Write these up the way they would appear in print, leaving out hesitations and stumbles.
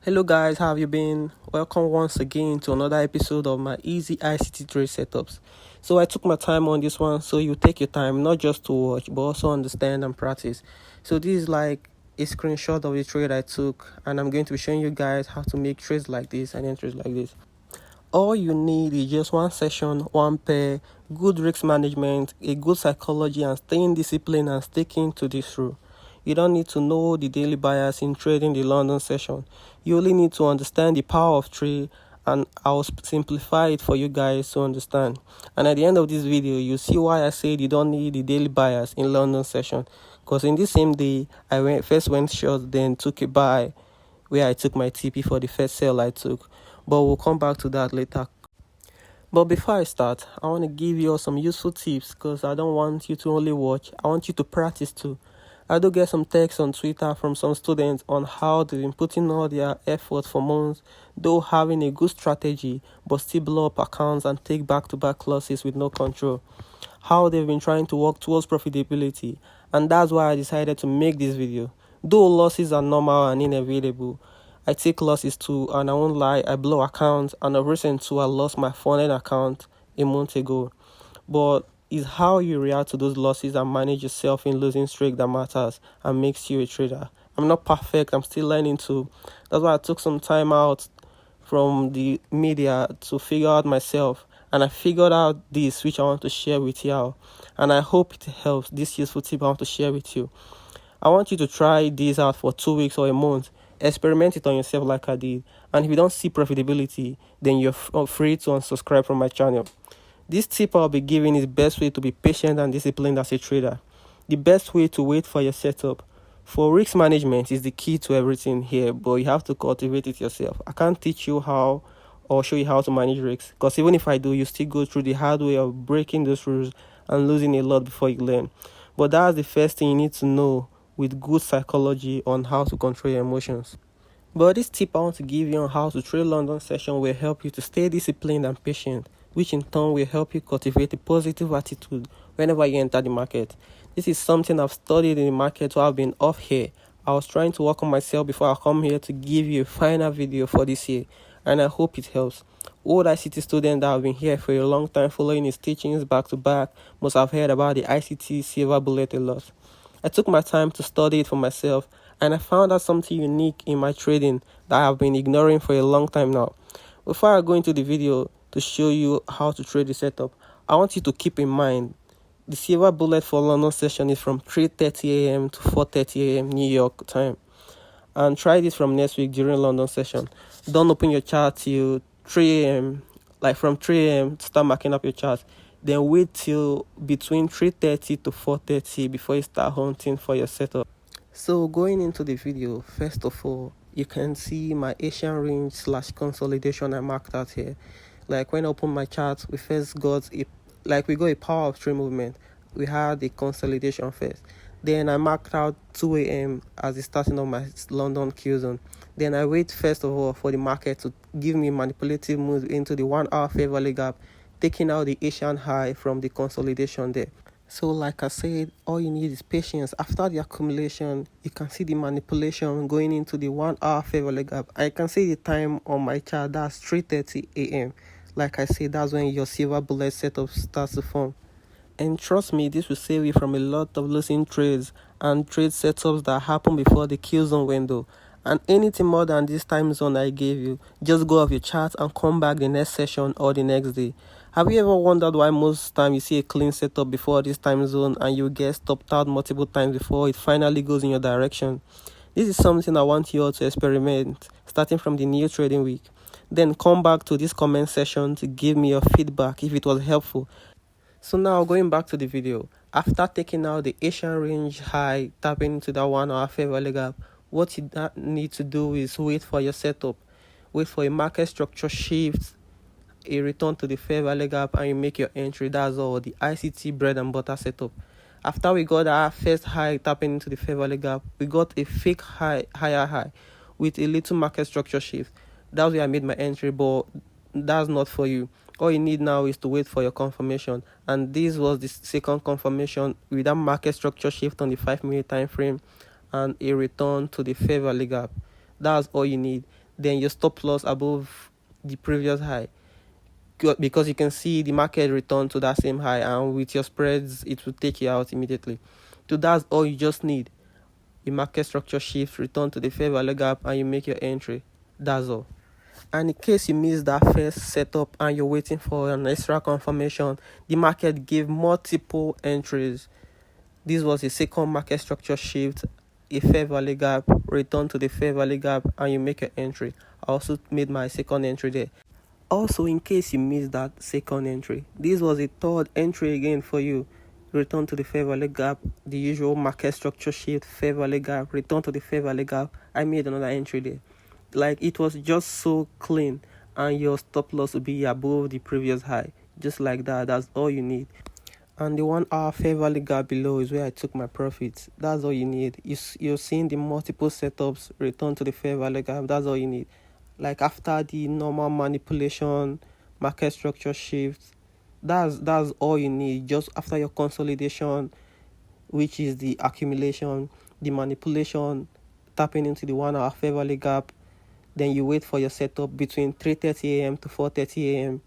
Hello guys, how have you been? Welcome once again to another episode of my easy ICT trade setups. So I took my time on this one, so you take your time not just to watch but also understand and practice. So this is like a screenshot of the trade I took, and I'm going to be showing you guys how to make trades like this and entries like this. All you need is just one session, one pair, good risk management, a good psychology, and staying disciplined and sticking to this rule. You don't need to know the daily bias in trading the London session. You only need to understand the power of trade, and I'll simplify it for you guys to understand. And at the end of this video, you see why I said you don't need the daily bias in London session. Because in this same day, first went short, then took a buy where I took my TP for the first sell I took. But we'll come back to that later. But before I start, I want to give you all some useful tips because I don't want you to only watch, I want you to practice too. I do get some texts on Twitter from some students on how they've been putting all their effort for months, though having a good strategy, but still blow up accounts and take back-to-back losses with no control. How they've been trying to work towards profitability, and that's why I decided to make this video. Though losses are normal and inevitable, I take losses too, and I won't lie, I blow accounts, and of recent too, I lost my funded account a month ago. But it's how you react to those losses and manage yourself in losing streak that matters and makes you a trader. I'm not perfect, I'm still learning too. That's why I took some time out from the media to figure out myself, and I figured out this which I want to share with you, and I hope it helps. This useful tip I want to share with you. I want you to try this out for 2 weeks or a month. Experiment it on yourself like I did. And if you don't see profitability, then you're free to unsubscribe from my channel. This tip I'll be giving is the best way to be patient and disciplined as a trader. The best way to wait for your setup. For risk management is the key to everything here, but you have to cultivate it yourself. I can't teach you how or show you how to manage risks, because even if I do, you still go through the hard way of breaking those rules and losing a lot before you learn. But that's the first thing you need to know with good psychology on how to control your emotions. But this tip I want to give you on how to trade London session will help you to stay disciplined and patient, which in turn will help you cultivate a positive attitude whenever you enter the market. This is something I've studied in the market while I've been off here. I was trying to work on myself before I come here to give you a final video for this year, and I hope it helps. Old ICT students that have been here for a long time following his teachings back to back must have heard about the ICT silver bullet a lot. I took my time to study it for myself, and I found out something unique in my trading that I have been ignoring for a long time now. Before I go into the video to show you how to trade the setup, I want you to keep in mind the silver bullet for London session is from 3:30 a.m. to 4:30 a.m. New York time. And try this from next week during London session. Don't open your chart till 3 a.m. Like from 3 a.m. start marking up your chart. Then wait till between 3:30 to 4:30 before you start hunting for your setup. So going into the video, first of all, you can see my Asian range / consolidation I marked out here. Like when I open my chart, we first got we got a power of trade movement. We had a consolidation first. Then I marked out 2 a.m. as the starting of my London Q zone. Then I wait first of all for the market to give me manipulative moves into the 1 hour fair value gap, taking out the Asian high from the consolidation there. So like I said, all you need is patience. After the accumulation, you can see the manipulation going into the 1 hour fair value gap. I can see the time on my chart, that's 3:30 a.m. Like I said, that's when your silver bullet setup starts to form. And trust me, this will save you from a lot of losing trades and trade setups that happen before the Q zone window. And anything more than this time zone I gave you, just go off your chart and come back the next session or the next day. Have you ever wondered why most time you see a clean setup before this time zone and you get stopped out multiple times before it finally goes in your direction? This is something I want you all to experiment starting from the new trading week. Then come back to this comment section to give me your feedback if it was helpful. So now going back to the video, after taking out the Asian range high, tapping into that 1 hour fair value gap, what you need to do is wait for your setup. Wait for a market structure shift, a return to the fair value gap, and you make your entry. That's all, the ICT bread and butter setup. After we got our first high tapping into the fair value gap, we got a fake higher high with a little market structure shift. That's where I made my entry, but that's not for you. All you need now is to wait for your confirmation, and this was the second confirmation with that market structure shift on the 5-minute time frame and a return to the fair value gap. That's all you need. then your stop loss above the previous high, because you can see the market return to that same high, and with your spreads it will take you out immediately. So that's all you just need. The market structure shift, return to the fair value gap, and you make your entry. That's all. And in case you missed that first setup and you're waiting for an extra confirmation, the market gave multiple entries. This was a second market structure shift, a fair value gap, return to the fair value gap, and you make your entry. I also made my second entry there. Also, in case you missed that second entry, this was a third entry again for you. Return to the fair value gap, the usual market structure shift, fair value gap, return to the fair value gap. I made another entry there. Like, it was just so clean, and your stop loss will be above the previous high. Just like that. That's all you need. And the 1 hour fair value gap below is where I took my profits. That's all you need. You're seeing the multiple setups, return to the fair value gap. That's all you need. Like, after the normal manipulation, market structure shift, that's all you need. Just after your consolidation, which is the accumulation, the manipulation, tapping into the 1 hour fair value gap, then you wait for your setup between 3:30 a.m. to 4:30 a.m.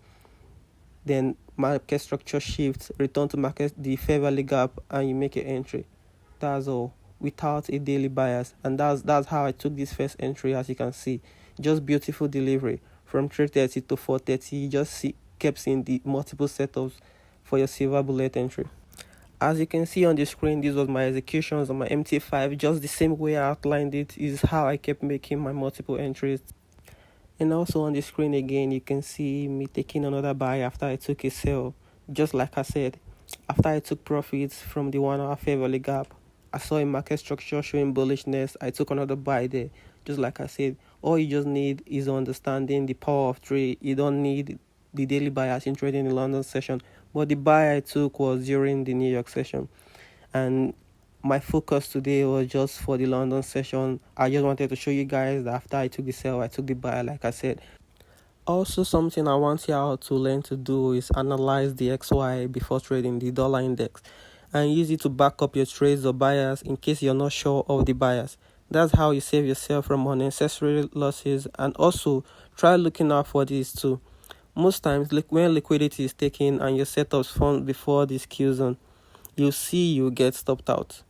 Then market structure shifts, return to market the fair value gap, and you make your entry. That's all, without a daily bias. And that's how I took this first entry. As you can see, just beautiful delivery from 3:30 to 4:30. You just kept seeing the multiple setups for your silver bullet entry. As you can see on the screen, this was my executions on my MT5. Just the same way I outlined it is how I kept making my multiple entries. And also on the screen again, you can see me taking another buy after I took a sell. Just like I said, after I took profits from the 1 hour fair value gap, I saw a market structure showing bullishness. I took another buy there. Just like I said, all you just need is understanding the power of trade. You don't need the daily bias in trading in the London session. But the buy I took was during the New York session. And my focus today was just for the London session. I just wanted to show you guys that after I took the sell, I took the buy, like I said. Also, something I want you all to learn to do is analyze the XY before trading the dollar index, and use it to back up your trades or buyers in case you're not sure of the buyers. That's how you save yourself from unnecessary losses. And also, try looking out for these too. Most times, when liquidity is taken and your setups formed before this Q zone, you'll see you get stopped out.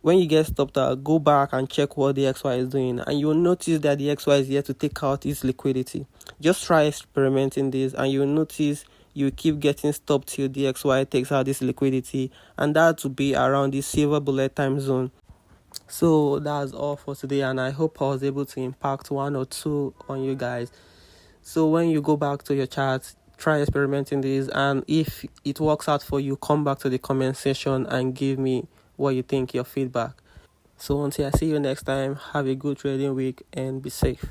When you get stopped out, go back and check what the XY is doing, and you'll notice that the XY is here to take out its liquidity. Just try experimenting this, and you'll notice you keep getting stopped till the XY takes out this liquidity, and that will be around the silver bullet time zone. So that's all for today, and I hope I was able to impact one or two on you guys. So when you go back to your charts, try experimenting this, and if it works out for you, come back to the comment section and give me what you think, your feedback. So until I see you next time, have a good trading week and be safe.